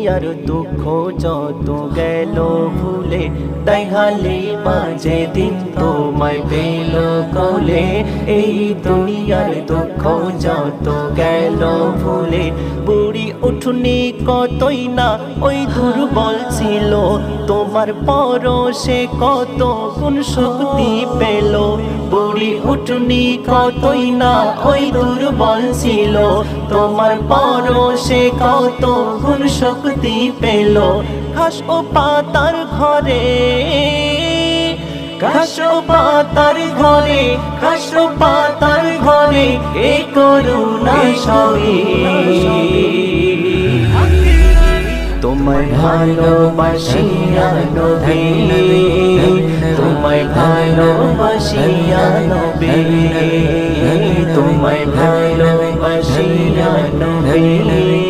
দুনিয়ার দুঃখ যত গেল ভুলে, তাই হালে মাঝে দিন তোমায় পেল কোলে। এই দুনিয়ার দুঃখ যত গেল ভুলে, বুড়ি উঠুনি কতই না ওই দুর্বল ছিল, তোমার পরশে কত গুণ শক্তি পেল। বুড়ি উঠুনি কতই না ওই দুর্বল ছিল, তোমার পরশে কত গুণ শক্তি পেল। ঘাস ও পাতার ঘরে, ঘাস ও পাতার ঘরে, ঘাস ও পাতার ঘরে, এ করুণা সবে। তোমায় ভালোবাসিয়া নবী, তোমায় ভালোবাসিয়া নবী, তোমায় ভালোবাসিয়া নবী।